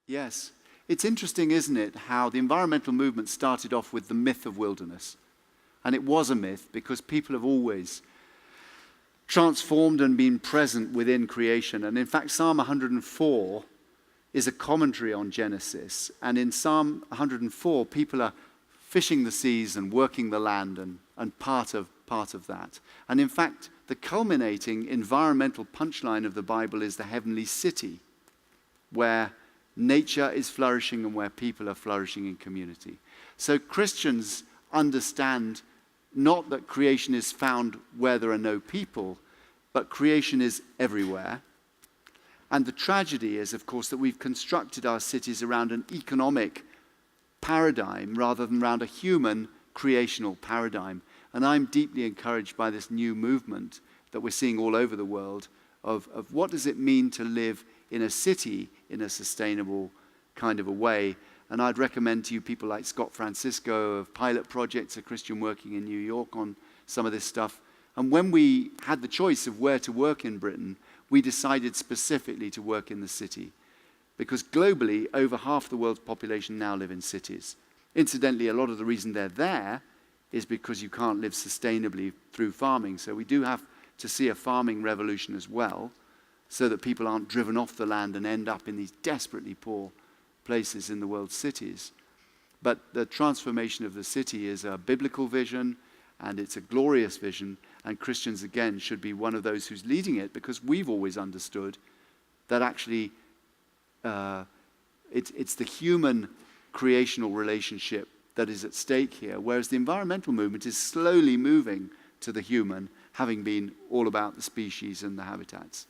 Yes. It's interesting, isn't it, how the environmental movement started off with the myth of wilderness. And it was a myth because people have always transformed and been present within creation. And in fact, Psalm 104 is a commentary on Genesis. And in Psalm 104, people are fishing the seas and working the land and part of that. And in fact, the culminating environmental punchline of the Bible is the heavenly city, where nature is flourishing and where people are flourishing in community. So Christians understand not that creation is found where there are no people, but creation is everywhere. And the tragedy is, of course, that we've constructed our cities around an economic paradigm rather than around a human creational paradigm. And I'm deeply encouraged by this new movement that we're seeing all over the world of what does it mean to live in a city in a sustainable kind of a way. And I'd recommend to you people like Scott Francisco of Pilot Projects, a Christian working in New York on some of this stuff. And when we had the choice of where to work in Britain, we decided specifically to work in the city. Because globally, over half the world's population now live in cities. Incidentally, a lot of the reason they're there is because you can't live sustainably through farming. So we do have to see a farming revolution as well, so that people aren't driven off the land and end up in these desperately poor places in the world's cities. But the transformation of the city is a biblical vision, and it's a glorious vision, and Christians, again, should be one of those who's leading it, because we've always understood that actually it's the human creational relationship that is at stake here, whereas the environmental movement is slowly moving to the human, having been all about the species and the habitats.